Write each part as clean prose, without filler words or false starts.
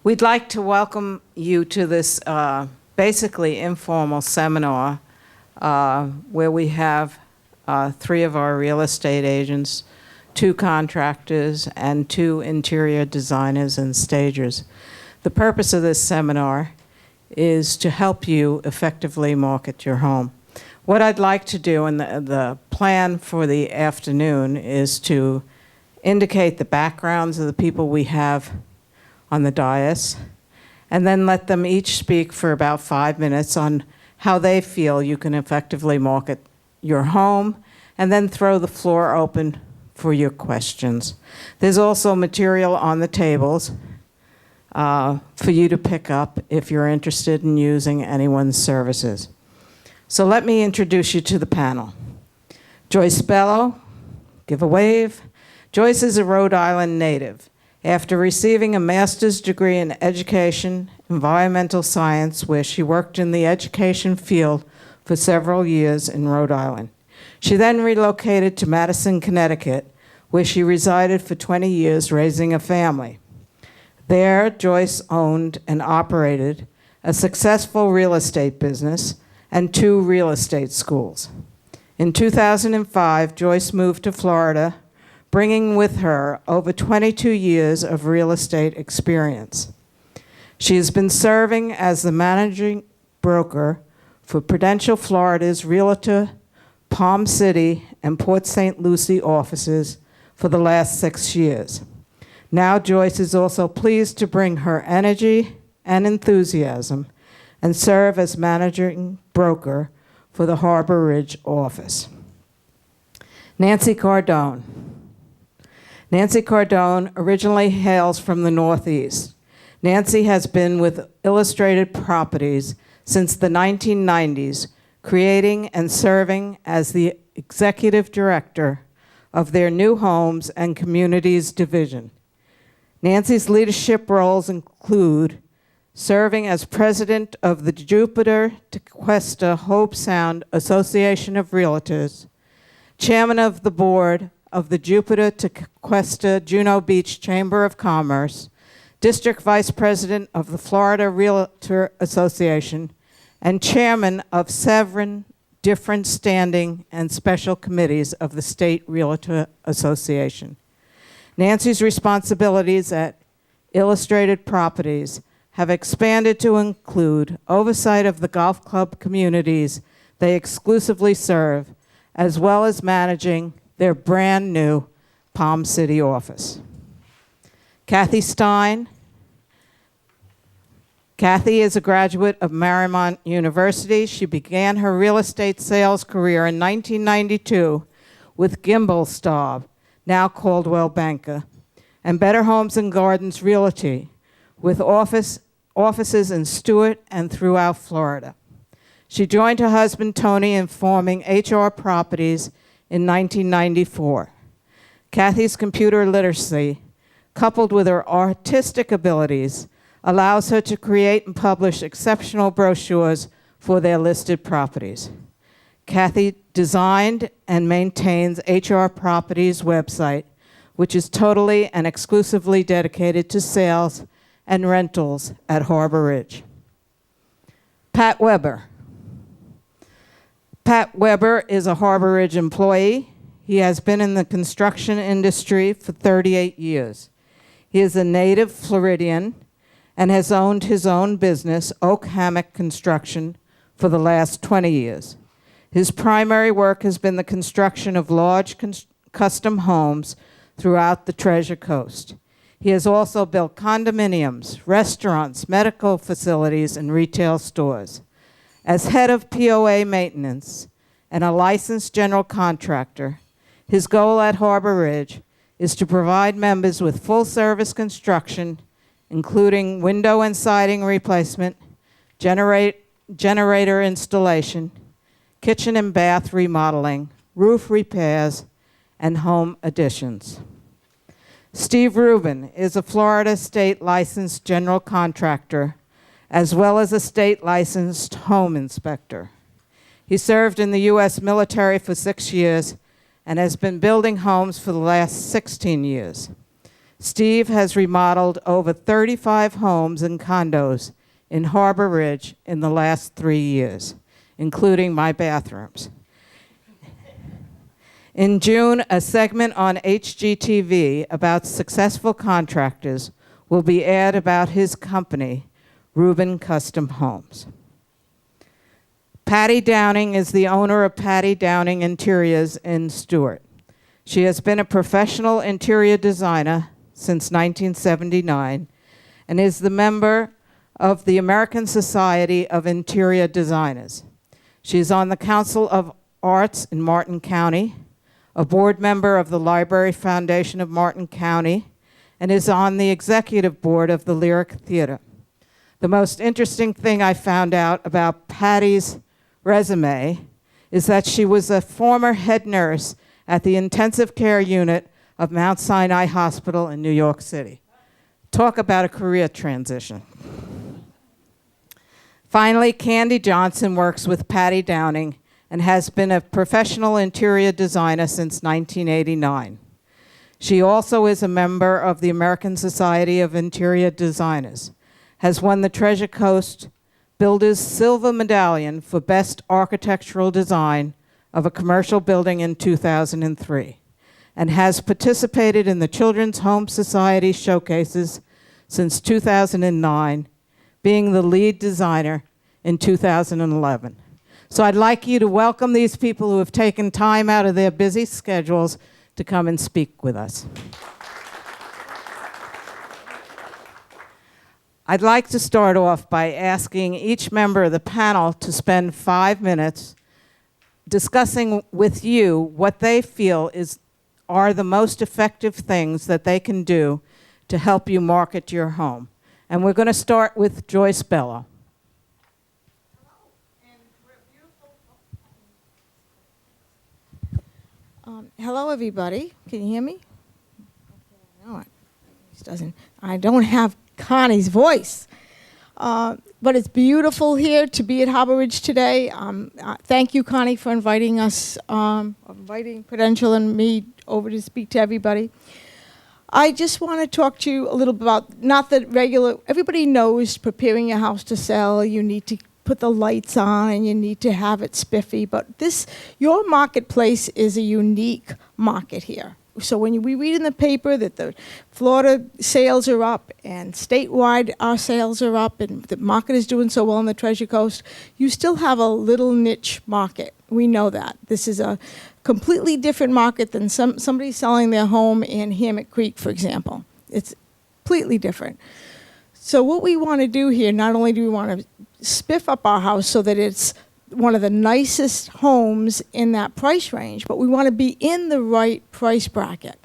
We'd like to welcome you to this basically informal seminar where we have 3 of our real estate agents, 2 contractors, and 2 interior designers and stagers. The purpose of this seminar is to help you effectively market your home. What I'd like to do, and the plan for the afternoon, is to indicate the backgrounds of the people we have on the dais, and then let them each speak for about 5 minutes on how they feel you can effectively market your home, and then throw the floor open for your questions. There's also material on the tables for you to pick up if you're interested in using anyone's services. So let me introduce you to the panel. Joyce Bello, give a wave. Joyce is a Rhode Island native. After receiving a master's degree in education, environmental science, where she worked in the education field for several years in Rhode Island. She then relocated to Madison, Connecticut, where she resided for 20 years raising a family. There, Joyce owned and operated a successful real estate business and 2 real estate schools. In 2005, Joyce moved to Florida, bringing with her over 22 years of real estate experience. She has been serving as the managing broker for Prudential Florida's Realtor, Palm City, and Port St. Lucie offices for the last 6 years. Now Joyce is also pleased to bring her energy and enthusiasm and serve as managing broker for the Harbour Ridge office. Nancy Cardone. Nancy Cardone originally hails from the Northeast. Nancy has been with Illustrated Properties since the 1990s, creating and serving as the executive director of their New Homes and Communities division. Nancy's leadership roles include serving as president of the Jupiter Tequesta Hobe Sound Association of Realtors, chairman of the board of the Jupiter Tequesta Juno Beach Chamber of Commerce, district vice president of the Florida Realtor Association, and chairman of 7 different standing and special committees of the State Realtor Association. Nancy's responsibilities at Illustrated Properties have expanded to include oversight of the golf club communities they exclusively serve, as well as managing their brand new Palm City office. Cathy Stein. Cathy is a graduate of Marymount University. She began her real estate sales career in 1992 with Gimbel Staub, now Coldwell Banker, and Better Homes and Gardens Realty, with offices in Stewart and throughout Florida. She joined her husband Tony in forming HR Properties in 1994. Cathy's computer literacy, coupled with her artistic abilities, allows her to create and publish exceptional brochures for their listed properties. Cathy designed and maintains HR Properties website, which is totally and exclusively dedicated to sales and rentals at Harbour Ridge. Pat Weber. Pat Weber is a Harbour Ridge employee. He has been in the construction industry for 38 years. He is a native Floridian and has owned his own business, Oak Hammock Construction, for the last 20 years. His primary work has been the construction of large custom homes throughout the Treasure Coast. He has also built condominiums, restaurants, medical facilities, and retail stores. As head of POA maintenance and a licensed general contractor, his goal at Harbour Ridge is to provide members with full-service construction, including window and siding replacement, generator installation, kitchen and bath remodeling, roof repairs, and home additions. Steve Rubin is a Florida state licensed general contractor, as well as a state licensed home inspector. He served in the U.S. military for 6 years and has been building homes for the last 16 years. Steve has remodeled over 35 homes and condos in Harbor Ridge in the last 3 years, including my bathrooms. In June, a segment on HGTV about successful contractors will be aired about his company, Rubin Custom Homes. Patty Downing is the owner of Patty Downing Interiors in Stewart. She has been a professional interior designer since 1979 and is the member of the American Society of Interior Designers. She is on the Council of Arts in Martin County, a board member of the Library Foundation of Martin County, and is on the executive board of the Lyric Theater. The most interesting thing I found out about Patty's resume is that she was a former head nurse at the intensive care unit of Mount Sinai Hospital in New York City. Talk about a career transition. Finally, Candy Johnson works with Patty Downing and has been a professional interior designer since 1989. She also is a member of the American Society of Interior Designers, has won the Treasure Coast Builders Silver Medallion for Best Architectural Design of a Commercial Building in 2003, and has participated in the Children's Home Society showcases since 2009, being the lead designer in 2011. So I'd like you to welcome these people who have taken time out of their busy schedules to come and speak with us. I'd like to start off by asking each member of the panel to spend 5 minutes discussing with you what they feel are the most effective things that they can do to help you market your home. And we're going to start with Joyce Bello. Hello, everybody. Can you hear me? No, it doesn't. I don't have Connie's voice. But it's beautiful here to be at Harbour Ridge today. Thank you, Connie, for inviting us, inviting Prudential and me over to speak to everybody. I just want to talk to you a little bit about, not the regular, everybody knows preparing your house to sell, you need to put the lights on and you need to have it spiffy, but your marketplace is a unique market here. So when we read in the paper that the Florida sales are up and statewide our sales are up and the market is doing so well on the Treasure Coast, you still have a little niche market. We know that. This is a completely different market than somebody selling their home in Hammock Creek, for example. It's completely different. So what we want to do here, not only do we want to spiff up our house so that it's one of the nicest homes in that price range, but we want to be in the right price bracket.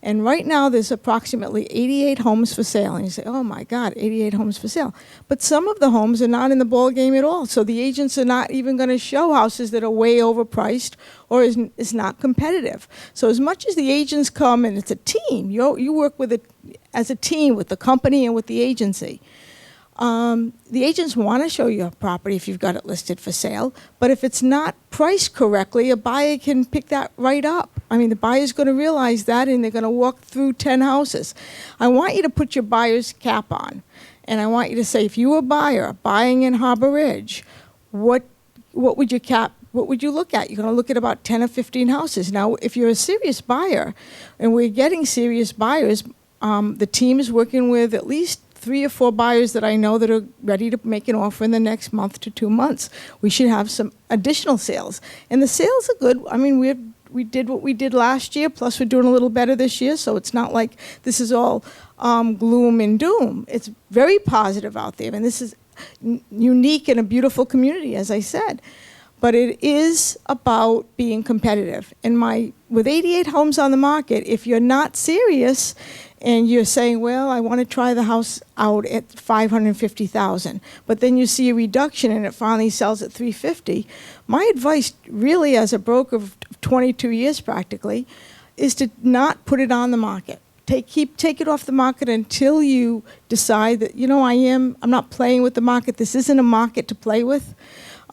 And right now there's approximately 88 homes for sale. And you say, oh my God, 88 homes for sale. But some of the homes are not in the ball game at all. So the agents are not even going to show houses that are way overpriced or is not competitive. So as much as the agents come, and it's a team, you work with as a team with the company and with the agency. The agents want to show you a property if you've got it listed for sale, but if it's not priced correctly, a buyer can pick that right up. I mean, the buyer's going to realize that, and they're going to walk through 10 houses. I want you to put your buyer's cap on, and I want you to say, if you were a buyer buying in Harbour Ridge, what would your cap? What would you look at? You're going to look at about 10 or 15 houses. Now, if you're a serious buyer, and we're getting serious buyers, the team is working with at least 3 or 4 buyers that I know that are ready to make an offer in the next month to 2 months. We should have some additional sales. And the sales are good. I mean, we did what we did last year, plus we're doing a little better this year, so it's not like this is all gloom and doom. It's very positive out there, and this is unique in a beautiful community, as I said. But it is about being competitive. And with 88 homes on the market, if you're not serious and you're saying, well, I want to try the house out at $550,000, but then you see a reduction and it finally sells at $350,000, my advice really as a broker of 22 years practically is to not put it on the market. Take it off the market until you decide that, I'm not playing with the market. This isn't a market to play with.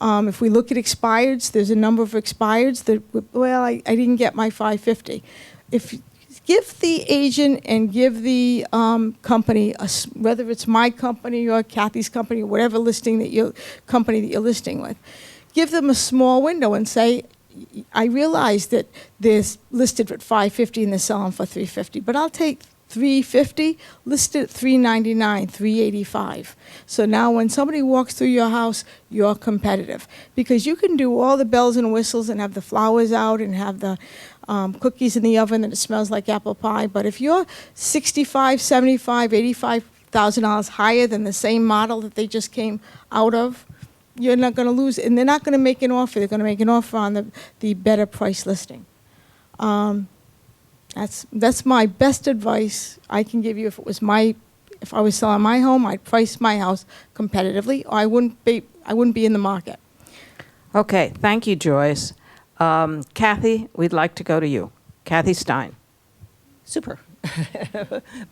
If we look at expireds, there's a number of expireds that, well, I didn't get my $550,000. give the agent and give the company, whether it's my company or Cathy's company or whatever company that you're listing with, give them a small window and say, I realize that there's listed at $550 and they're selling for $350, but I'll take $350, listed at $399, $385. So now when somebody walks through your house, you're competitive. Because you can do all the bells and whistles and have the flowers out and have the cookies in the oven and it smells like apple pie. But if you're $65, $75, $85,000 higher than the same model that they just came out of, you're not going to lose. And they're not going to make an offer. They're going to make an offer on the better price listing. That's my best advice I can give you. If I was selling my home, I'd price my house competitively, or I wouldn't be in the market. Okay, thank you, Joyce. Cathy, we'd like to go to you. Cathy Stein. Super.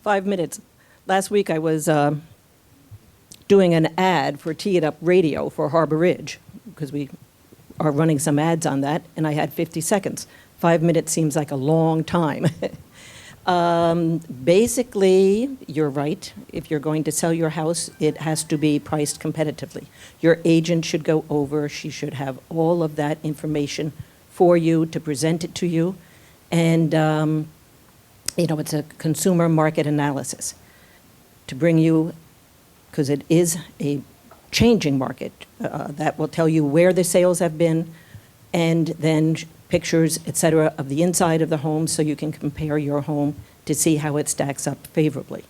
5 minutes. Last week I was doing an ad for Tee It Up Radio for Harbour Ridge, because we are running some ads on that, and I had 50 seconds. 5 minutes seems like a long time. Basically, you're right. If you're going to sell your house, it has to be priced competitively. Your agent should go over. She should have all of that information for you to present it to you. And, it's a consumer market analysis to bring you, because it is a changing market, that will tell you where the sales have been, and then pictures, et cetera, of the inside of the home so you can compare your home to see how it stacks up favorably.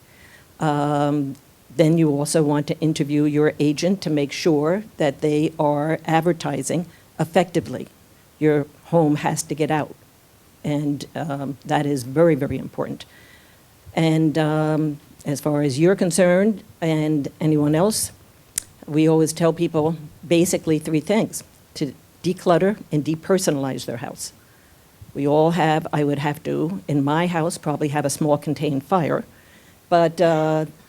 Then you also want to interview your agent to make sure that they are advertising effectively. Your home has to get out, and that is very, very important. And as far as you're concerned, and anyone else, we always tell people basically 3 things: to declutter and depersonalize their house. We all have, I would have to, in my house, probably have a small contained fire, but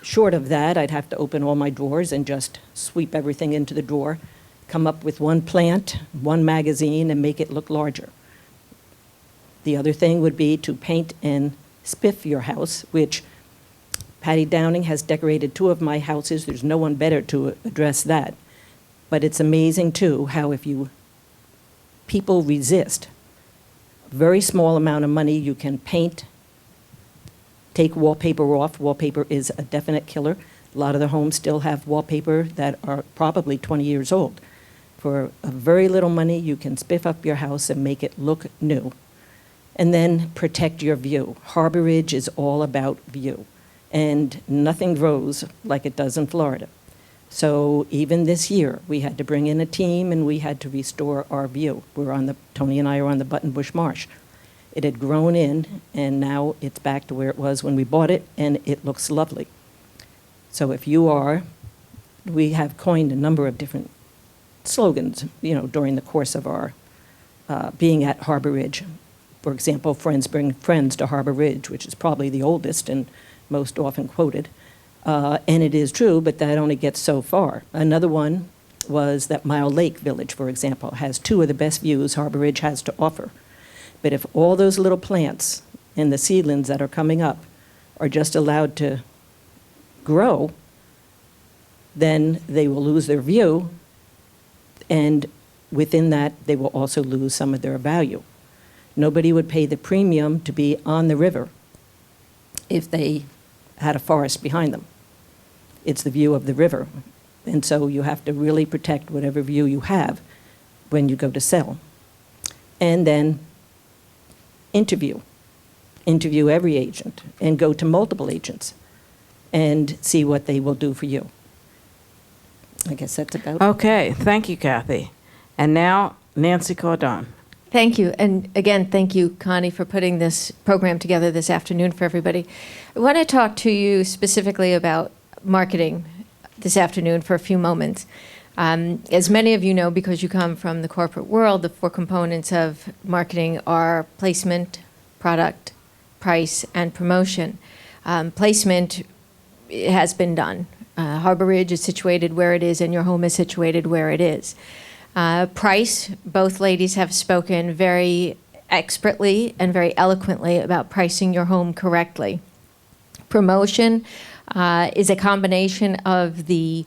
short of that, I'd have to open all my drawers and just sweep everything into the drawer, come up with 1 plant, 1 magazine, and make it look larger. The other thing would be to paint and spiff your house, which Patty Downing has decorated 2 of my houses. There's no one better to address that. But it's amazing, too, how people resist a very small amount of money, you can paint, take wallpaper off. Wallpaper is a definite killer. A lot of the homes still have wallpaper that are probably 20 years old. For a very little money, you can spiff up your house and make it look new. And then protect your view. Harbour Ridge is all about view. And nothing grows like it does in Florida. So even this year, we had to bring in a team and we had to restore our view. Tony and I are on the Buttonbush Marsh. It had grown in, and now it's back to where it was when we bought it, and it looks lovely. So we have coined a number of different slogans, during the course of our being at Harbour Ridge. For example, friends bring friends to Harbour Ridge, which is probably the oldest and most often quoted. And it is true, but that only gets so far. Another one was that Mile Lake Village, for example, has 2 of the best views Harbour Ridge has to offer. But if all those little plants and the seedlings that are coming up are just allowed to grow, then they will lose their view, and within that, they will also lose some of their value. Nobody would pay the premium to be on the river if they had a forest behind them. It's the view of the river. And so you have to really protect whatever view you have when you go to sell. And then interview every agent and go to multiple agents and see what they will do for you. I guess that's about it. Okay, thank you, Cathy. And now, Nancy Cardone. Thank you. And again, thank you, Connie, for putting this program together this afternoon for everybody. I want to talk to you specifically about marketing this afternoon for a few moments. As many of you know, because you come from the corporate world, the 4 components of marketing are placement, product, price, and promotion. Placement has been done. Harbour Ridge is situated where it is, and your home is situated where it is. Price, both ladies have spoken very expertly and very eloquently about pricing your home correctly. Promotion is a combination of the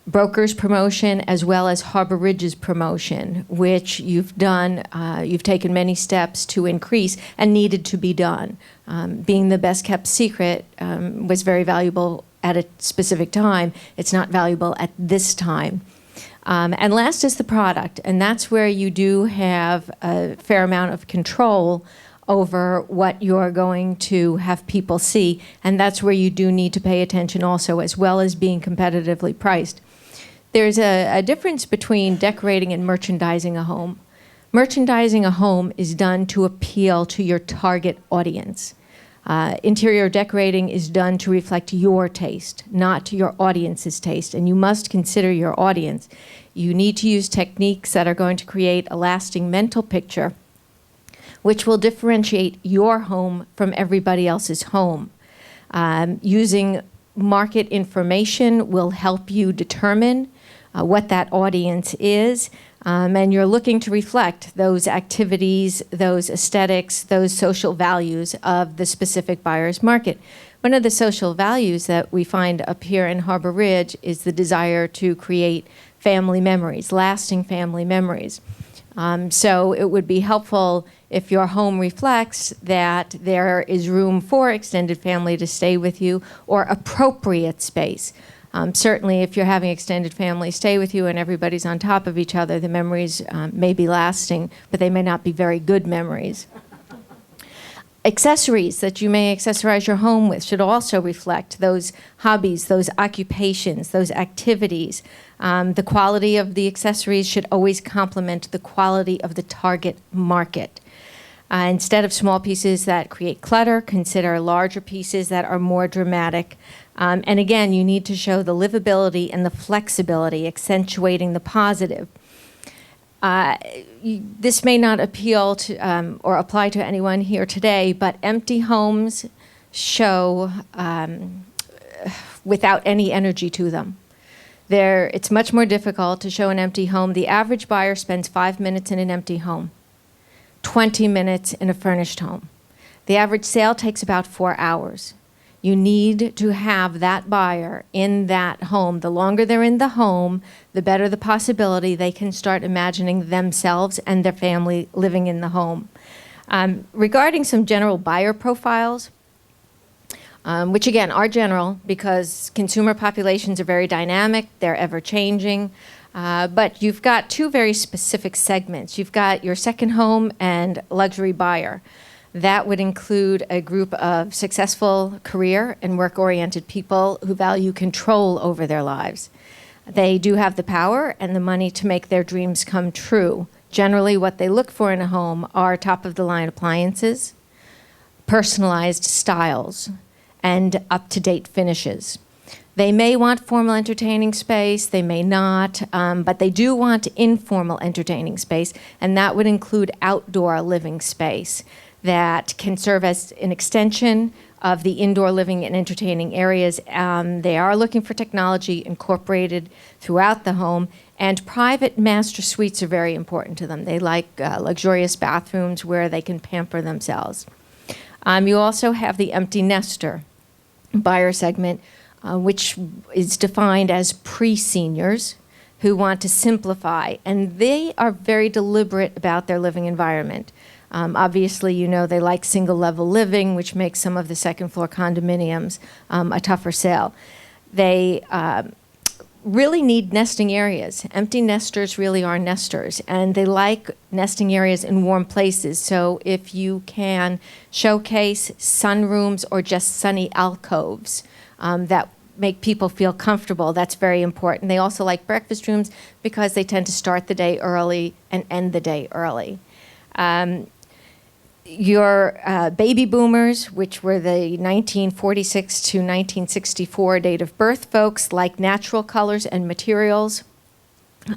broker's promotion as well as Harbour Ridge's promotion, which you've done, you've taken many steps to increase and needed to be done. Being the best kept secret was very valuable at a specific time. It's not valuable at this time. And last is the product, and that's where you do have a fair amount of control over what you're going to have people see, and that's where you do need to pay attention also, as well as being competitively priced. There's a difference between decorating and merchandising a home. Merchandising a home is done to appeal to your target audience. Interior decorating is done to reflect your taste, not your audience's taste, and you must consider your audience. You need to use techniques that are going to create a lasting mental picture, which will differentiate your home from everybody else's home. Using market information will help you determine what that audience is, and you're looking to reflect those activities, those aesthetics, those social values of the specific buyer's market. One of the social values that we find up here in Harbour Ridge is the desire to create family memories, lasting family memories. So it would be helpful if your home reflects that there is room for extended family to stay with you, or appropriate space. Certainly if you're having extended family stay with you and everybody's on top of each other, the memories may be lasting, but they may not be very good memories. Accessories that you may accessorize your home with should also reflect those hobbies, those occupations, those activities. The quality of the accessories should always complement the quality of the target market. Instead of small pieces that create clutter, consider larger pieces that are more dramatic. And again, you need to show the livability and the flexibility, accentuating the positive. This may not appeal to or apply to anyone here today, but empty homes show without any energy to them. It's much more difficult to show an empty home. The average buyer spends 5 minutes in an empty home, 20 minutes in a furnished home. The average sale takes about 4 hours. You need to have that buyer in that home. The longer they're in the home, the better the possibility they can start imagining themselves and their family living in the home. Regarding some general buyer profiles, which again are general because consumer populations are very dynamic, they're ever-changing, but you've got two very specific segments. You've got your second home and luxury buyer. That would include a group of successful career and work-oriented people who value control over their lives. They do have the power and the money to make their dreams come true. Generally, what they look for in a home are top-of-the-line appliances, personalized styles, and up-to-date finishes. They may want formal entertaining space, they may not, but they do want informal entertaining space, and that would include outdoor living space that can serve as an extension of the indoor living and entertaining areas. They are looking for technology incorporated throughout the home, and private master suites are very important to them. They like luxurious bathrooms where they can pamper themselves. You also have the empty nester buyer segment, which is defined as pre-seniors who want to simplify, and they are very deliberate about their living environment. Obviously, you know, they like single-level living, which makes some of the second-floor condominiums a tougher sell. They really need nesting areas. Empty nesters really are nesters, and they like nesting areas in warm places. So if you can showcase sunrooms or just sunny alcoves that make people feel comfortable, that's very important. They also like breakfast rooms because they tend to start the day early and end the day early. Your baby boomers, which were the 1946 to 1964 date of birth folks, like natural colors and materials.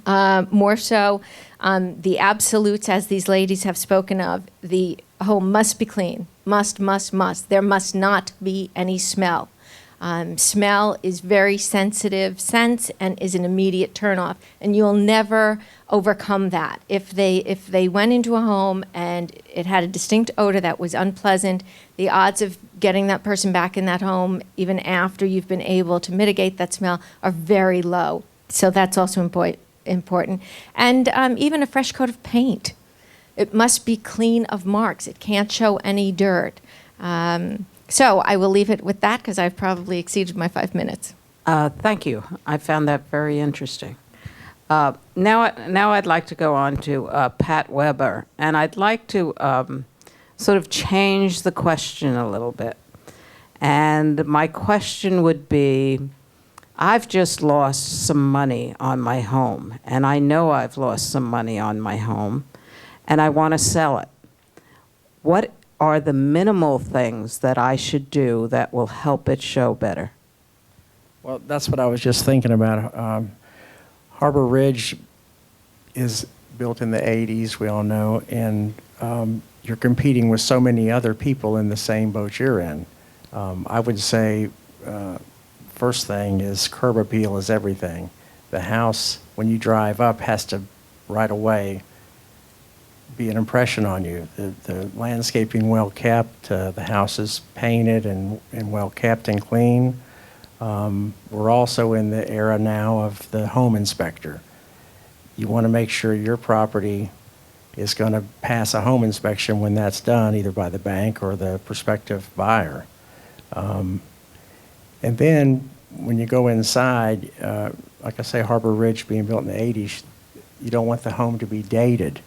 More so, the absolutes, as these ladies have spoken of, the home must be clean, must. There must not be any smell. Smell is very sensitive sense and is an immediate turnoff, and you'll never overcome that. If they went into a home and it had a distinct odor that was unpleasant, the odds of getting that person back in that home, even after you've been able to mitigate that smell, are very low. So that's also important. And even a fresh coat of paint. It must be clean of marks. It can't show any dirt. So I will leave it with that because I've probably exceeded my 5 minutes. Thank you. I found that very interesting. Now I'd like to go on to Pat Weber, and I'd like to sort of change the question a little bit. And my question would be, I've just lost some money on my home, and I know I've lost some money on my home, and I want to sell it. What are the minimal things that I should do that will help it show better? Well, that's what I was just thinking about. Harbour Ridge is built in the 80s, we all know, and you're competing with so many other people in the same boat you're in. I would say first thing is curb appeal is everything. The house, when you drive up, has to right away be an impression on you. The landscaping well kept, the house is painted and well kept and clean. We're also in the era now of the home inspector. You want to make sure your property is going to pass a home inspection when that's done, either by the bank or the prospective buyer. And then when you go inside, like I say, Harbour Ridge being built in the 80s, you don't want the home to be dated.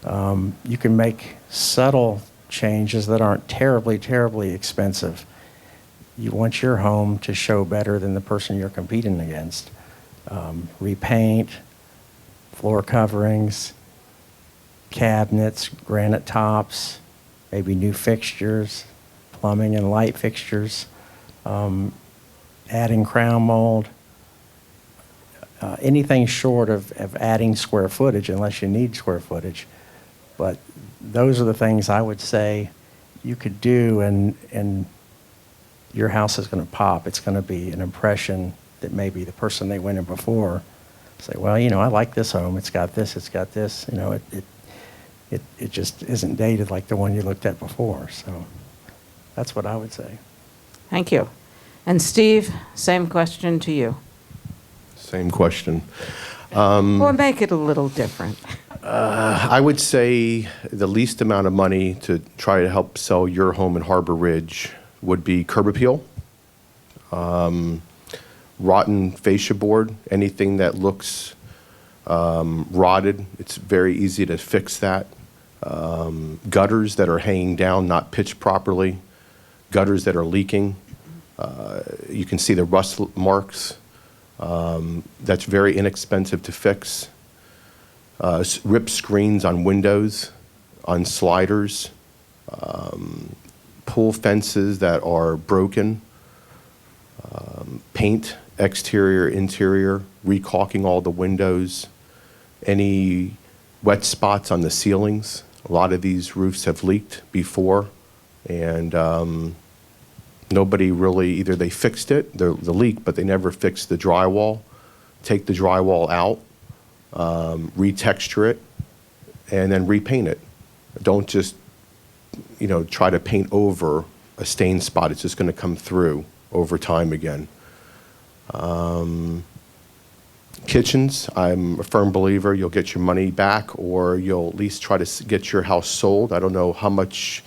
You can make subtle changes that aren't terribly, terribly expensive. You want your home to show better than the person you're competing against. Repaint, floor coverings, cabinets, granite tops, maybe new fixtures, plumbing and light fixtures, adding crown mold, anything short of adding square footage unless you need square footage. But those are the things I would say you could do, and your house is going to pop. It's going to be an impression that maybe the person they went in before say, well, I like this home. It's got this, it's got this. It just isn't dated like the one you looked at before. So that's what I would say. Thank you. And Steve, same question to you. Same question. Or make it a little different. I would say the least amount of money to try to help sell your home in Harbour Ridge would be curb appeal, rotten fascia board, anything that looks rotted. It's very easy to fix that. Gutters that are hanging down, not pitched properly, gutters that are leaking. You can see the rust marks. That's very inexpensive to fix. Ripped screens on windows, on sliders, pool fences that are broken, paint, exterior, interior, recaulking all the windows, any wet spots on the ceilings. A lot of these roofs have leaked before, and nobody really, either they fixed it, the leak, but they never fixed the drywall. Take the drywall out, retexture it, and then repaint it. Don't just, try to paint over a stain spot. It's just going to come through over time again. Kitchens, I'm a firm believer you'll get your money back, or you'll at least try to get your house sold. I don't know how much.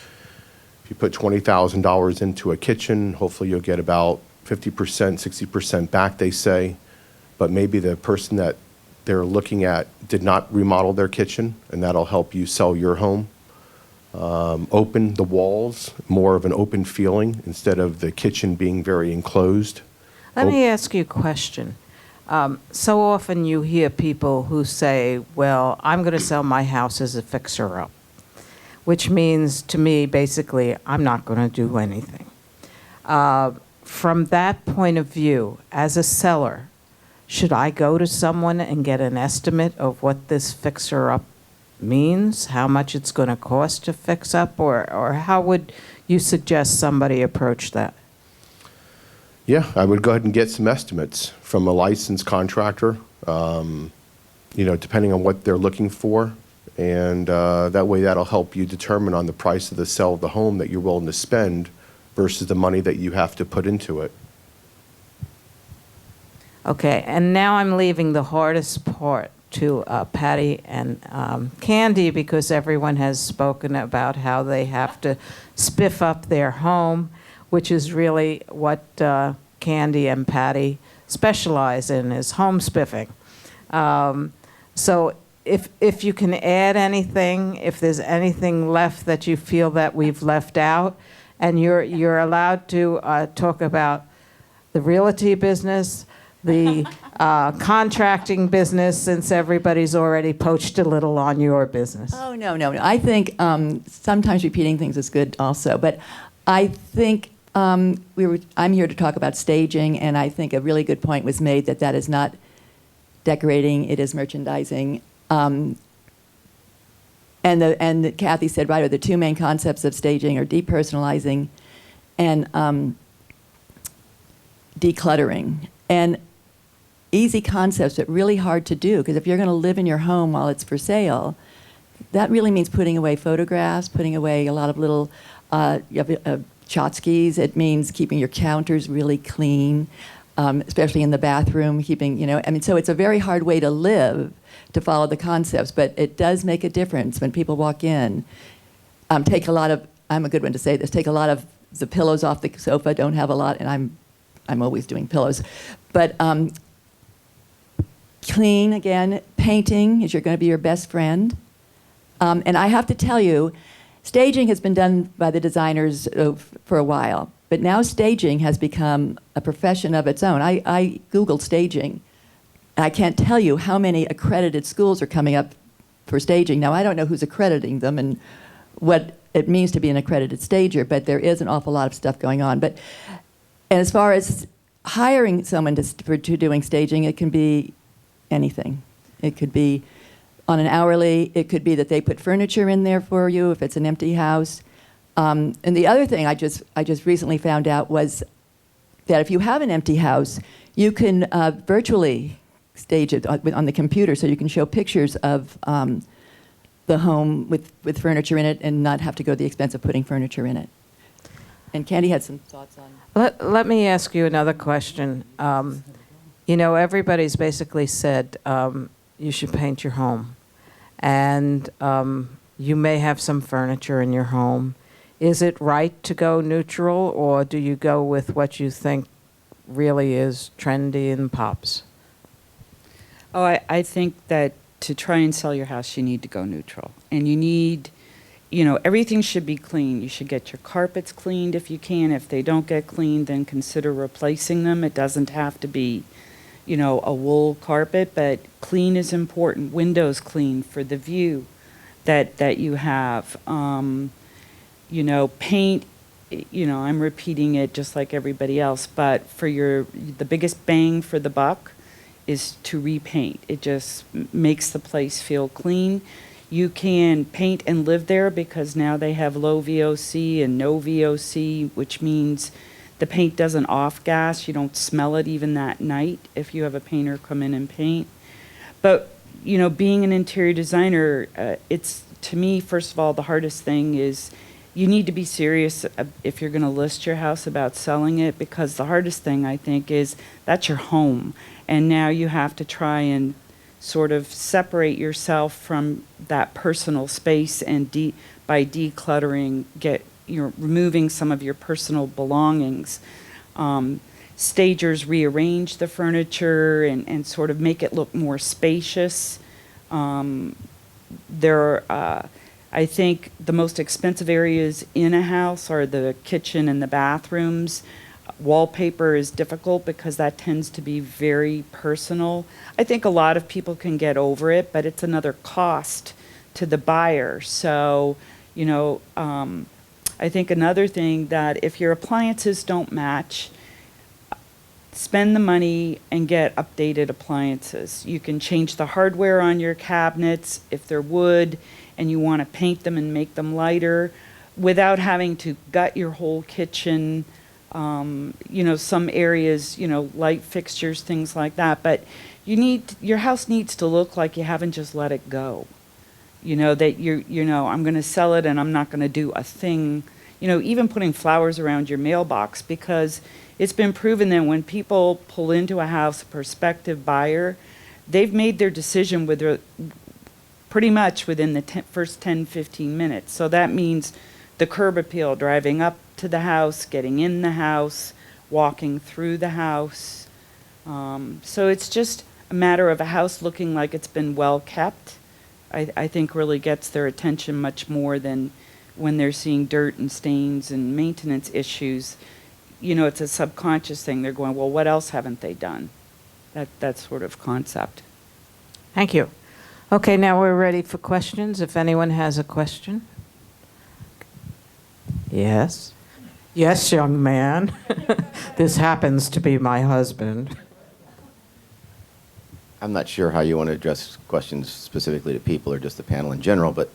If you put $20,000 into a kitchen, hopefully you'll get about 50%, 60% back, they say. But maybe the person that they're looking at did not remodel their kitchen, and that'll help you sell your home. Open the walls, more of an open feeling instead of the kitchen being very enclosed. Let me ask you a question. So often you hear people who say, well, I'm going to sell my house as a fixer-up, which means to me, basically, I'm not going to do anything. From that point of view, as a seller, should I go to someone and get an estimate of what this fixer-up means, how much it's going to cost to fix up, or how would you suggest somebody approach that? Yeah, I would go ahead and get some estimates from a licensed contractor, depending on what they're looking for. And that way, that'll help you determine on the price of the sale of the home that you're willing to spend versus the money that you have to put into it. Okay, and now I'm leaving the hardest part to Patty and Candy, because everyone has spoken about how they have to spiff up their home, which is really what Candy and Patty specialize in, is home spiffing. So if you can add anything, if there's anything left that you feel that we've left out, and you're allowed to talk about the realty business, the contracting business, since everybody's already poached a little on your business. Oh, no. I think sometimes repeating things is good also. But I think I'm here to talk about staging, and I think a really good point was made that is not decorating, it is merchandising. And Cathy said, right, the two main concepts of staging are depersonalizing and decluttering. And easy concepts, but really hard to do, because if you're going to live in your home while it's for sale, that really means putting away photographs, putting away a lot of little tchotchkes. It means keeping your counters really clean, especially in the bathroom, so it's a very hard way to live, to follow the concepts, but it does make a difference when people walk in. I'm a good one to say this, take a lot of the pillows off the sofa, don't have a lot, and I'm always doing pillows. But clean, again, painting is going to be your best friend. And I have to tell you, staging has been done by the designers for a while, but now staging has become a profession of its own. I Googled staging, and I can't tell you how many accredited schools are coming up for staging. Now, I don't know who's accrediting them and what it means to be an accredited stager, but there is an awful lot of stuff going on. And as far as hiring someone to doing staging, it can be anything. It could be on an hourly. It could be that they put furniture in there for you if it's an empty house. And the other thing I just recently found out was that if you have an empty house, you can virtually stage it on the computer, so you can show pictures of the home with furniture in it and not have to go to the expense of putting furniture in it. And Candy had some thoughts on. Let me ask you another question. Everybody's basically said you should paint your home, and you may have some furniture in your home. Is it right to go neutral, or do you go with what you think really is trendy and pops? Oh, I think that to try and sell your house, you need to go neutral. And you need, everything should be clean. You should get your carpets cleaned if you can. If they don't get cleaned, then consider replacing them. It doesn't have to be, a wool carpet, but clean is important. Windows clean for the view that you have. Paint, I'm repeating it just like everybody else, but the biggest bang for the buck is to repaint. It just makes the place feel clean. You can paint and live there because now they have low VOC and no VOC, which means the paint doesn't off-gas. You don't smell it even that night if you have a painter come in and paint. But, being an interior designer, it's, to me, first of all, the hardest thing is you need to be serious if you're going to list your house about selling it, because the hardest thing, I think, is that's your home. And now you have to try and sort of separate yourself from that personal space, and by decluttering, removing some of your personal belongings. Stagers rearrange the furniture and sort of make it look more spacious. I think the most expensive areas in a house are the kitchen and the bathrooms. Wallpaper is difficult because that tends to be very personal. I think a lot of people can get over it, but it's another cost to the buyer. So, I think another thing that if your appliances don't match, spend the money and get updated appliances. You can change the hardware on your cabinets if they're wood and you want to paint them and make them lighter without having to gut your whole kitchen Some areas, light fixtures, things like that. But your house needs to look like you haven't just let it go. That I'm going to sell it and I'm not going to do a thing. Even putting flowers around your mailbox, because it's been proven that when people pull into a house, a prospective buyer, they've made their decision pretty much within the first 10, 15 minutes. So that means the curb appeal, driving up to the house, getting in the house, walking through the house. So it's just a matter of a house looking like it's been well kept. I think really gets their attention much more than when they're seeing dirt and stains and maintenance issues. It's a subconscious thing. They're going, well, what else haven't they done? That sort of concept. Thank you. Okay, now we're ready for questions. If anyone has a question. Yes. Yes, young man. This happens to be my husband. I'm not sure how you want to address questions specifically to people or just the panel in general, but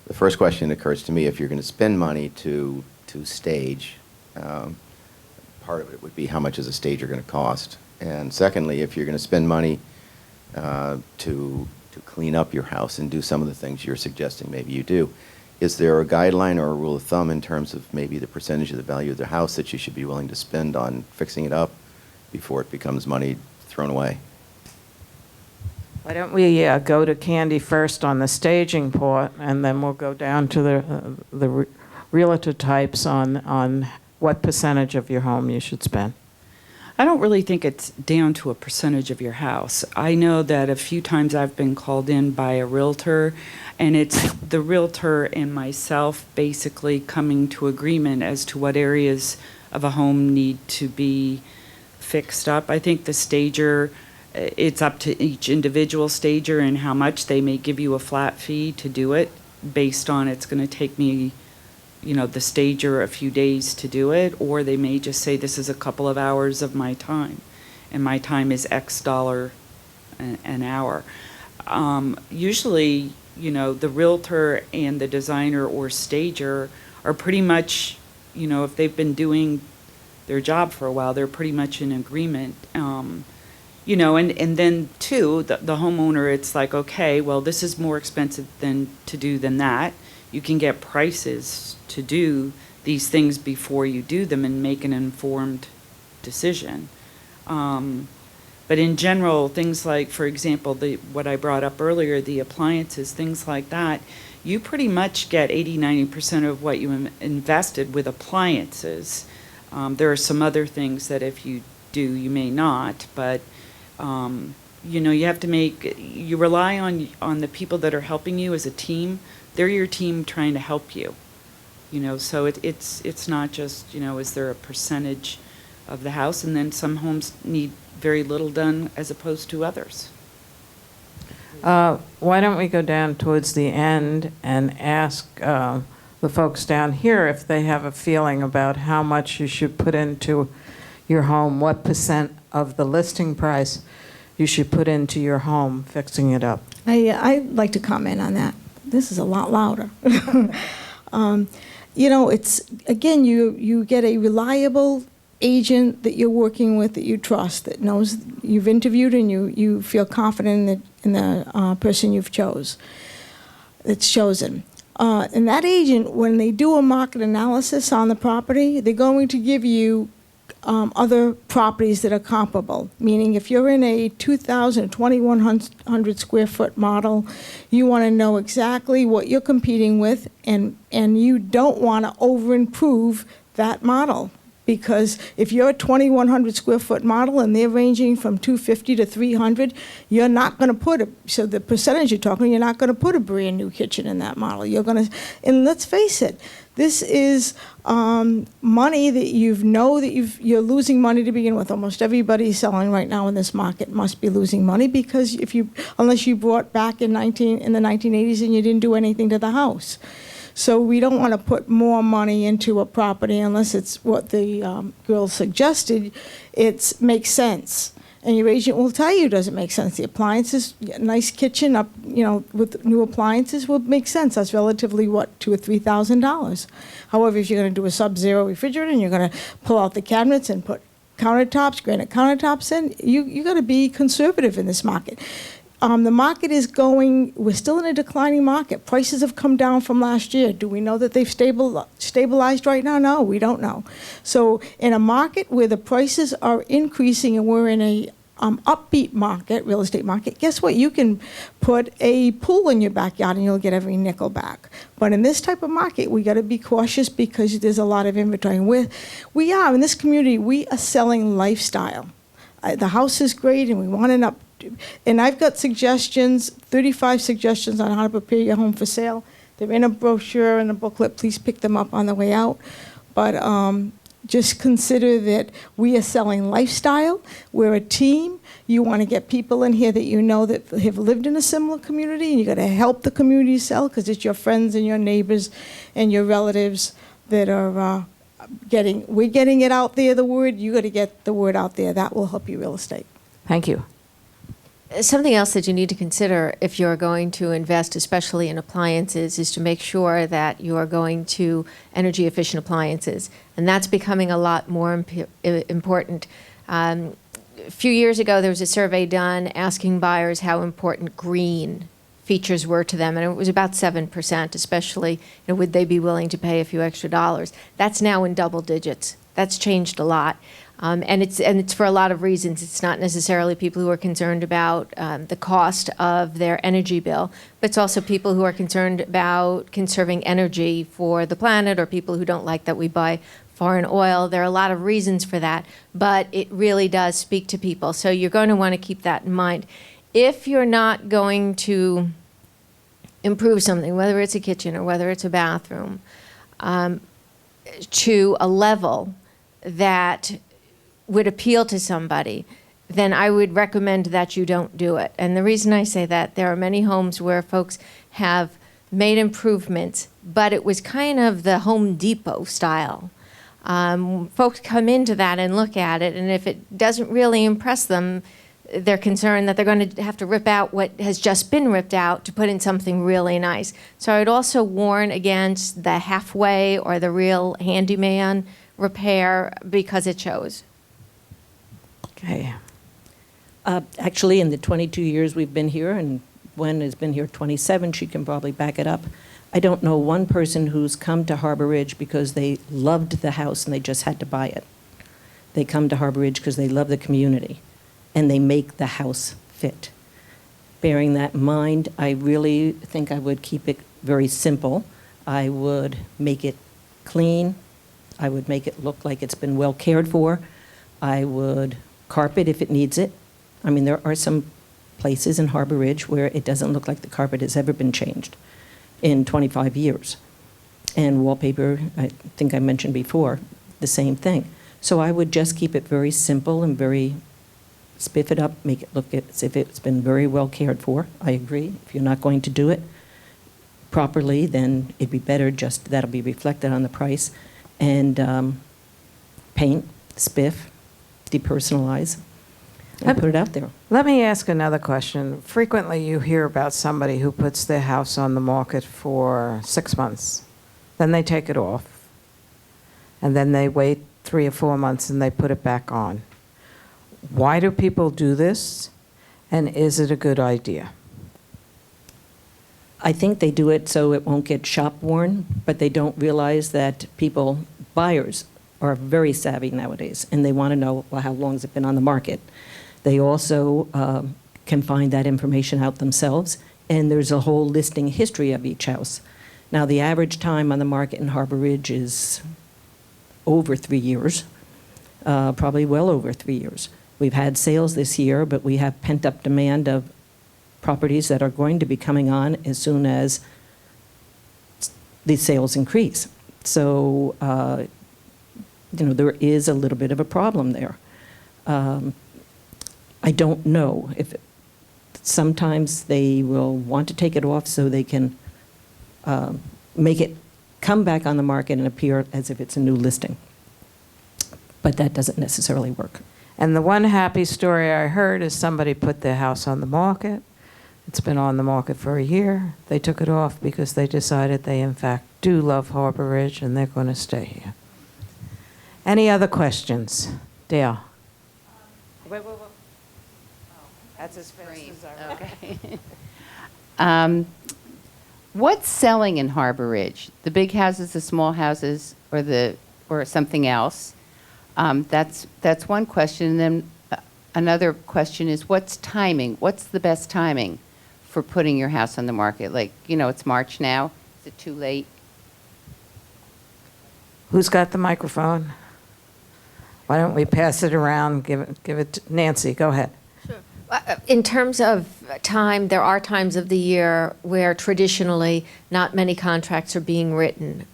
the first question occurs to me: if you're going to spend money to stage, part of it would be how much is a stager going to cost, and secondly, if you're going to spend money to clean up your house and do some of the things you're suggesting maybe you do, is there a guideline or a rule of thumb in terms of maybe the percentage of the value of the house that you should be willing to spend on fixing it up before it becomes money thrown away? Why don't we go to Candy first on the staging part, and then we'll go down to the realtor types on what percentage of your home you should spend. I don't really think it's down to a percentage of your house. I know that a few times I've been called in by a realtor, and it's the realtor and myself basically coming to agreement as to what areas of a home need to be fixed up. I think the stager, it's up to each individual stager and how much. They may give you a flat fee to do it based on it's going to take me, the stager a few days to do it, or they may just say this is a couple of hours of my time, and my time is X dollar an hour. Usually, the realtor and the designer or stager are pretty much, if they've been doing their job for a while, they're pretty much in agreement. And then too, the homeowner, it's like, okay, well, this is more expensive than that. You can get prices to do these things before you do them and make an informed decision. But in general, things like, for example, what I brought up earlier, the appliances, things like that, you pretty much get 80-90% of what you invested with appliances. There are some other things that if you do, you may not, but you have to you rely on the people that are helping you as a team. They're your team trying to help you, so it's not just, is there a percentage of the house, and then some homes need very little done as opposed to others. Why don't we go down towards the end and ask the folks down here if they have a feeling about how much you should put into your home, what percent of the listing price you should put into your home fixing it up. I'd like to comment on that. This is a lot louder. It's, again, you get a reliable agent that you're working with that you trust, that knows you've interviewed and you feel confident in the person that's chosen. And that agent, when they do a market analysis on the property, they're going to give you other properties that are comparable. Meaning, if you're in a 2,000, 2,100 square foot model, you want to know exactly what you're competing with, and you don't want to over-improve that model. Because if you're a 2,100 square foot model and they're ranging from 250 to 300, you're not going to so the percentage you're talking, you're not going to put a brand new kitchen in that model. You're going to, and let's face it, this is money that you're losing money to begin with. Almost everybody selling right now in this market must be losing money, because unless you bought back in the 1980s and you didn't do anything to the house. So we don't want to put more money into a property unless it's what the girl suggested. It makes sense. And your agent will tell you it doesn't make sense. The appliances, nice kitchen up, with new appliances will make sense. That's relatively, what, $2,000 or $3,000. However, if you're going to do a Sub-Zero refrigerator and you're going to pull out the cabinets and put countertops, granite countertops in, you got to be conservative in this market. The market is we're still in a declining market. Prices have come down from last year. Do we know that they've stabilized right now? No, we don't know. So in a market where the prices are increasing and we're in a upbeat market, real estate market, guess what? You can put a pool in your backyard and you'll get every nickel back. But in this type of market, we got to be cautious because there's a lot of inventory. And we are, in this community, we are selling lifestyle. The house is great and we want an up. And I've got suggestions, 35 suggestions on how to prepare your home for sale. They're in a brochure and a booklet. Please pick them up on the way out. But just consider that we are selling lifestyle. We're a team. You want to get people in here that you know that have lived in a similar community, and you got to help the community sell because it's your friends and your neighbors and your relatives that are we're getting it out there, the word. You got to get the word out there. That will help you real estate. Thank you. Something else that you need to consider if you're going to invest, especially in appliances, is to make sure that you are going to energy efficient appliances. And that's becoming a lot more important. A few years ago, there was a survey done asking buyers how important green features were to them, and it was about 7%, especially, would they be willing to pay a few extra dollars? That's now in double digits. That's changed a lot. And it's for a lot of reasons. It's not necessarily people who are concerned about the cost of their energy bill, but it's also people who are concerned about conserving energy for the planet, or people who don't like that we buy foreign oil. There are a lot of reasons for that, but it really does speak to people. So you're going to want to keep that in mind. If you're not going to improve something, whether it's a kitchen or whether it's a bathroom, to a level that would appeal to somebody, then I would recommend that you don't do it. And the reason I say that, there are many homes where folks have made improvements, but it was kind of the Home Depot style. Folks come into that and look at it, and if it doesn't really impress them, they're concerned that they're going to have to rip out what has just been ripped out to put in something really nice. So I would also warn against the halfway or the real handyman repair, because it shows. Okay. Actually, in the 22 years we've been here, and Gwen has been here 27, she can probably back it up, I don't know one person who's come to Harbor Ridge because they loved the house and they just had to buy it. They come to Harbor Ridge because they love the community, and they make the house fit. Bearing that in mind, I really think I would keep it very simple. I would make it clean. I would make it look like it's been well cared for. I would carpet if it needs it. I mean, there are some places in Harbor Ridge where it doesn't look like the carpet has ever been changed in 25 years. And wallpaper, I think I mentioned before, the same thing. So I would just keep it very simple and very spiff it up, make it look as if it's been very well cared for. I agree. If you're not going to do it properly, then it'd be better just that'll be reflected on the price. And paint, spiff, depersonalize, and put it out there. Let me ask another question. Frequently you hear about somebody who puts their house on the market for 6 months, then they take it off, and then they wait 3 or 4 months and they put it back on. Why do people do this, and is it a good idea? I think they do it so it won't get shop worn, but they don't realize that buyers are very savvy nowadays, and they want to know, well, how long has it been on the market? They also can find that information out themselves, and there's a whole listing history of each house. Now, the average time on the market in Harbor Ridge is over 3 years, probably well over 3 years. We've had sales this year, but we have pent-up demand of properties that are going to be coming on as soon as the sales increase. So, there is a little bit of a problem there. I don't know if sometimes they will want to take it off so they can make it come back on the market and appear as if it's a new listing. But that doesn't necessarily work. And the one happy story I heard is somebody put their house on the market, It's been on the market for a year. They took it off because they decided they, in fact, do love Harbour Ridge and they're going to stay here. Any other questions? Dale? Wait. Oh, that's as fast as I Okay. What's selling in Harbour Ridge? The big houses, the small houses, or something else? That's one question. And then another question is, what's timing? What's the best timing for putting your house on the market? Like, it's March now. Is it too late? Who's got the microphone? Why don't we pass it around? Give it to Nancy. Go ahead. In terms of time, there are times of the year where traditionally not many contracts are being written.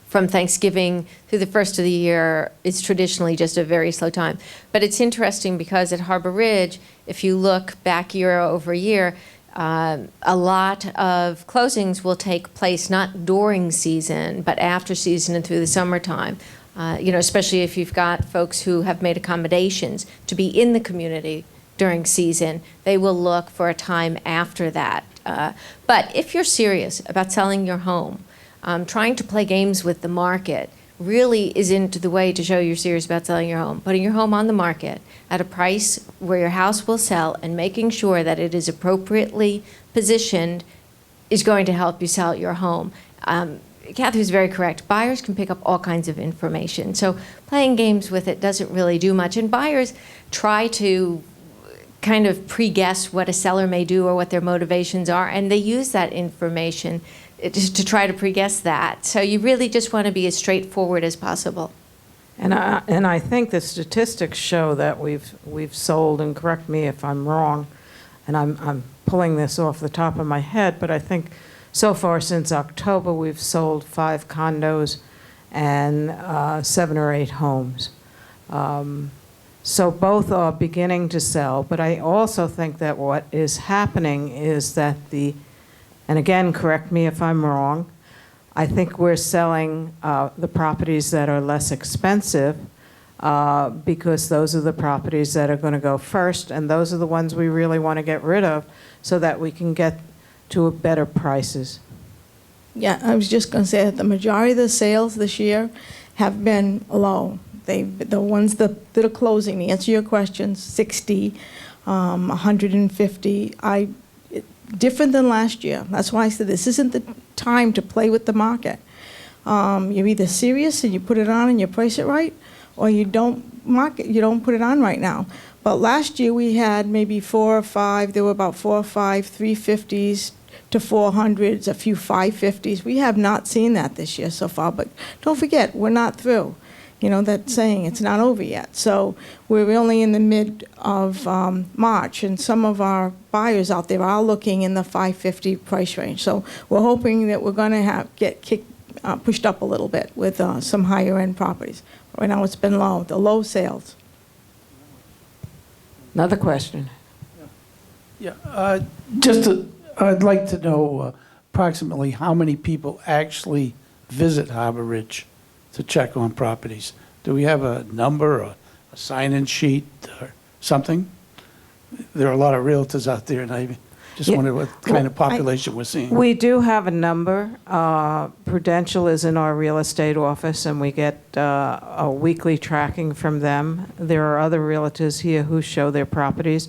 From Thanksgiving through the first of the year, it's traditionally just a very slow time. But it's interesting because at Harbour Ridge, if you look back year over year, a lot of closings will take place not during season, but after season and through the summertime. Especially if you've got folks who have made accommodations to be in the community during season, they will look for a time after that. But if you're serious about selling your home, trying to play games with the market really isn't the way to show you're serious about selling your home. Putting your home on the market at a price where your house will sell and making sure that it is appropriately positioned is going to help you sell your home. Cathy was very correct. Buyers can pick up all kinds of information. So playing games with it doesn't really do much. And buyers try to kind of pre-guess what a seller may do or what their motivations are, and they use that information to try to pre-guess that. So you really just want to be as straightforward as possible. And I think the statistics show that we've sold, and correct me if I'm wrong, and I'm pulling this off the top of my head, but I think so far since October we've sold 5 condos and 7 or 8 homes. So both are beginning to sell, but I also think that what is happening is that and again, correct me if I'm wrong, I think we're selling the properties that are less expensive because those are the properties that are going to go first, and those are the ones we really want to get rid of so that we can get to better prices. Yeah, I was just going to say that the majority of the sales this year have been low. The ones that are closing, to answer your question, 60, 150, different than last year. That's why I said this isn't the time to play with the market. You're either serious and you put it on and you price it right, or you don't put it on right now. But last year we had maybe 4 or 5, there were about 4 or 5 350s to 400s, a few 550s. We have not seen that this year so far, but don't forget, we're not through. That saying, it's not over yet. So we're only in the mid of March, and some of our buyers out there are looking in the 550 price range. So we're hoping that we're going to get pushed up a little bit with some higher end properties. Right now it's been low, the low sales. Another question. Yeah, I'd like to know approximately how many people actually visit Harbour Ridge to check on properties. Do we have a number, or a sign-in sheet, or something? There are a lot of realtors out there, and I just wondered what kind of population we're seeing. We do have a number. Prudential is in our real estate office, and we get a weekly tracking from them. There are other realtors here who show their properties.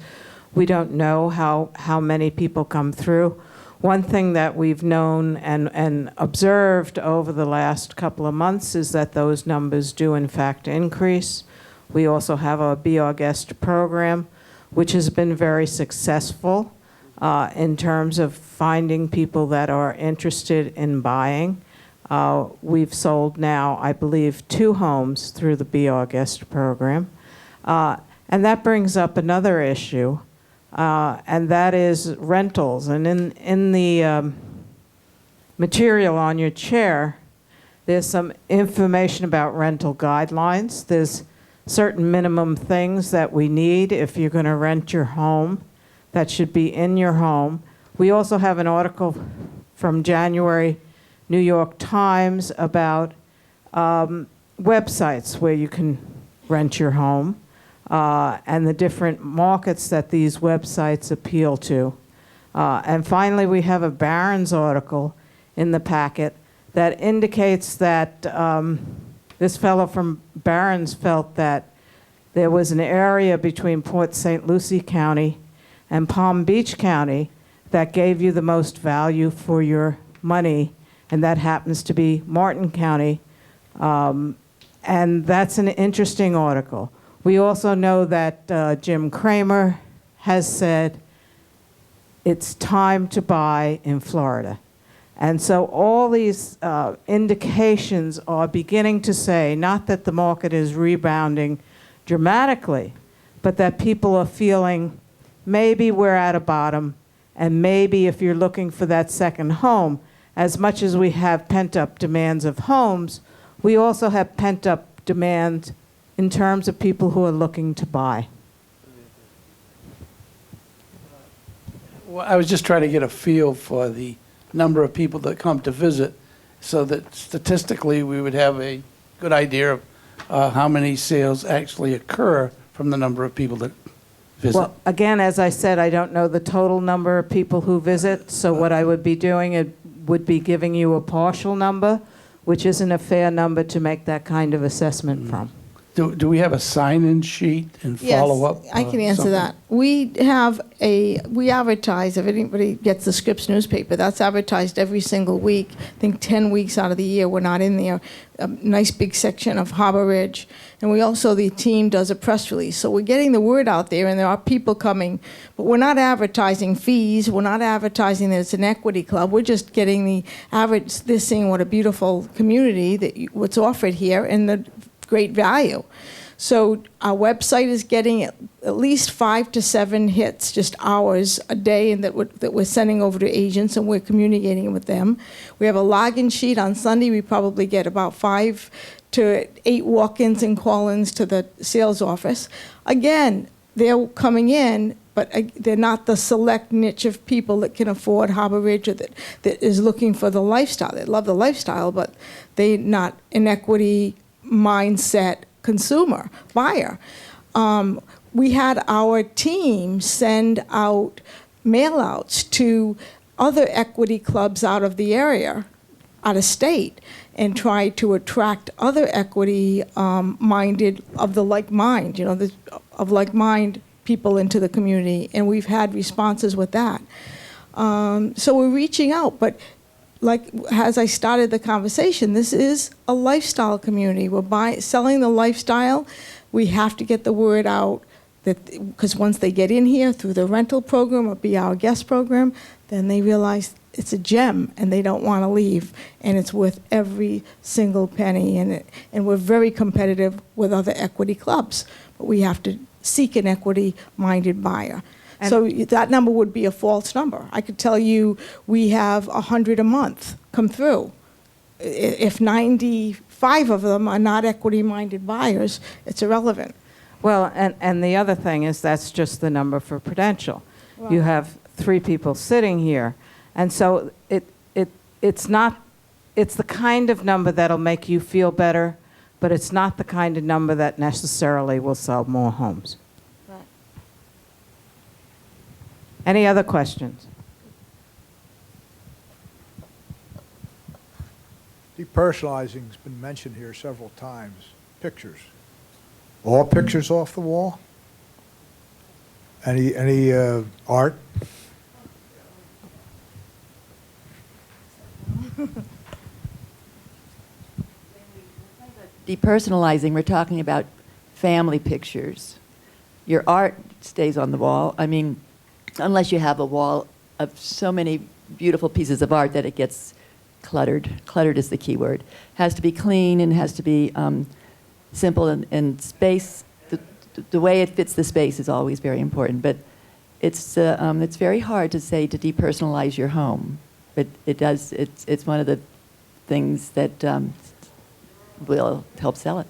We don't know how many people come through. One thing that we've known and observed over the last couple of months is that those numbers do in fact increase. We also have a Be Our Guest program, which has been very successful in terms of finding people that are interested in buying. We've sold now, I believe, 2 homes through the Be Our Guest program. And that brings up another issue. And that is rentals. And in the material on your chair, there's some information about rental guidelines. There's certain minimum things that we need if you're going to rent your home that should be in your home. We also have an article from January, New York Times, about websites where you can rent your home. And the different markets that these websites appeal to. And finally, we have a Barron's article in the packet that indicates that this fellow from Barron's felt that there was an area between Port St. Lucie County and Palm Beach County that gave you the most value for your money, and that happens to be Martin County. And that's an interesting article. We also know that Jim Cramer has said it's time to buy in Florida. And so all these indications are beginning to say, not that the market is rebounding dramatically, but that people are feeling maybe we're at a bottom, and maybe if you're looking for that second home, as much as we have pent-up demands of homes, we also have pent-up demand in terms of people who are looking to buy. Well, I was just trying to get a feel for the number of people that come to visit so that statistically we would have a good idea of how many sales actually occur from the number of people that visit. Well, again, as I said, I don't know the total number of people who visit, so what I would be doing would be giving you a partial number, which isn't a fair number to make that kind of assessment from. Do we have a sign-in sheet and follow-up? Yes, I can answer that. We advertise, if anybody gets the Scripps newspaper, that's advertised every single week. I think 10 weeks out of the year, we're not in there. A nice big section of Harbour Ridge. And we also, the team does a press release. So we're getting the word out there, and there are people coming. But we're not advertising fees. We're not advertising that it's an equity club. We're just getting the average, they're seeing what a beautiful community, what's offered here, and the great value. So our website is getting at least 5 to 7 hits, just hours a day, and that we're sending over to agents, and we're communicating with them. We have a login sheet on Sunday. We probably get about 5 to 8 walk-ins and call-ins to the sales office. Again, they're coming in, but they're not the select niche of people that can afford Harbour Ridge or that is looking for the lifestyle. They love the lifestyle, but they're not an equity mindset consumer, buyer. We had our team send out mail-outs to other equity clubs out of the area, out of state, and try to attract other equity minded of the like mind, of like mind people into the community, and we've had responses with that. So we're reaching out, but like as I started the conversation, this is a lifestyle community. We're selling the lifestyle. We have to get the word out because once they get in here through the rental program or Be Our Guest program, then they realize it's a gem and they don't want to leave, and it's worth every single penny. And we're very competitive with other equity clubs, but we have to seek an equity-minded buyer. So that number would be a false number. I could tell you we have 100 a month come through. If 95 of them are not equity-minded buyers, it's irrelevant. Well, and the other thing is that's just the number for Prudential. Right. You have 3 people sitting here, and so it's the kind of number that'll make you feel better, but it's not the kind of number that necessarily will sell more homes. Any other questions? Depersonalizing has been mentioned here several times. Pictures. All pictures off the wall? Any art? Depersonalizing, we're talking about family pictures. Your art stays on the wall. I mean, unless you have a wall of so many beautiful pieces of art that it gets cluttered. Cluttered is the key word. Has to be clean and has to be simple, and space, the way it fits the space is always very important. But it's very hard to say to depersonalize your home. But it does, it's one of the things that will help sell it.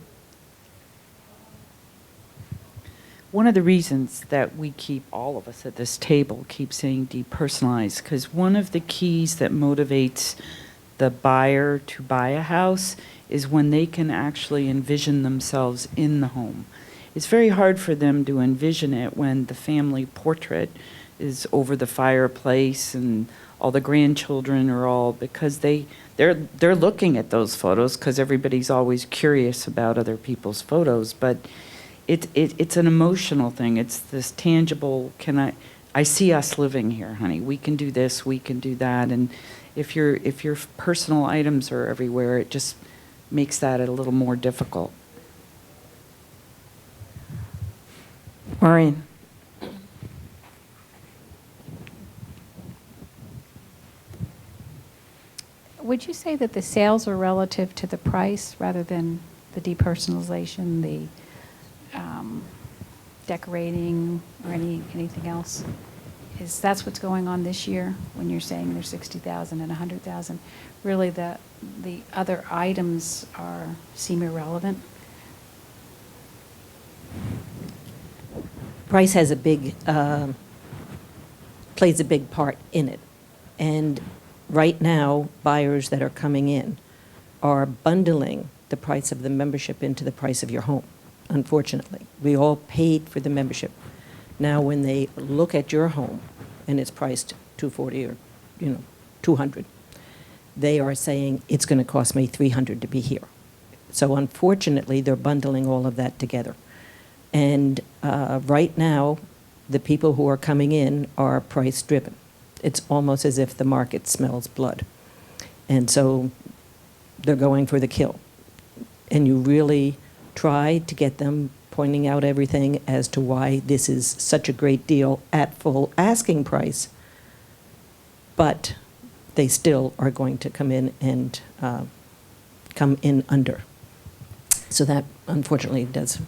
One of the reasons that we keep, all of us at this table, keep saying depersonalize, because one of the keys that motivates the buyer to buy a house is when they can actually envision themselves in the home. it's very hard for them to envision it when the family portrait is over the fireplace and all the grandchildren are all, because they're looking at those photos because everybody's always curious about other people's photos, but it's an emotional thing. It's this tangible, I see us living here, honey. We can do this, we can do that. And if your personal items are everywhere, it just makes that a little more difficult. Maureen? Would you say that the sales are relative to the price rather than the depersonalization, the decorating, or anything else? That's what's going on this year when you're saying there's 60,000 and 100,000? Really, the other items seem irrelevant? Price has plays a big part in it. And right now, buyers that are coming in are bundling the price of the membership into the price of your home, unfortunately. We all paid for the membership. Now, when they look at your home and it's priced $240 or, $200, they are saying it's going to cost me $300 to be here. So unfortunately, they're bundling all of that together. And right now, the people who are coming in are price driven. It's almost as if the market smells blood. And so they're going for the kill. And you really try to get them pointing out everything as to why this is such a great deal at full asking price, but they still are going to come in and come in under. So that, unfortunately, does.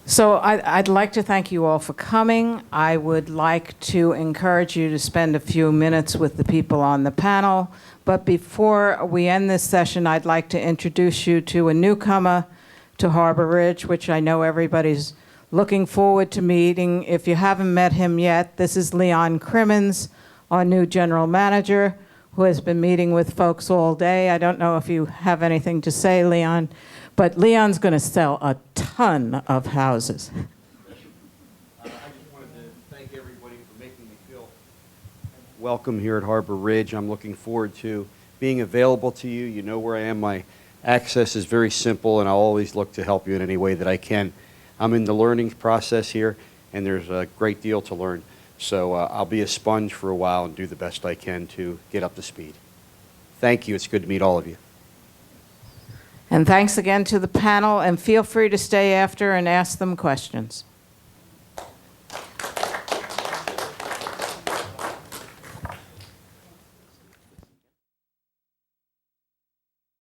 So I'd like to thank you all for coming. I would like to encourage you to spend a few minutes with the people on the panel. But before we end this session, I'd like to introduce you to a newcomer to Harbour Ridge, which I know everybody's looking forward to meeting. If you haven't met him yet, this is Leon Crimmins, our new general manager, who has been meeting with folks all day. I don't know if you have anything to say, Leon, but Leon's going to sell a ton of houses. I just wanted to thank everybody for making me feel welcome here at Harbour Ridge. I'm looking forward to being available to you. You know where I am. My access is very simple, and I'll always look to help you in any way that I can. I'm in the learning process here, and there's a great deal to learn. So I'll be a sponge for a while and do the best I can to get up to speed. Thank you. It's good to meet all of you. And thanks again to the panel, and feel free to stay after and ask them questions.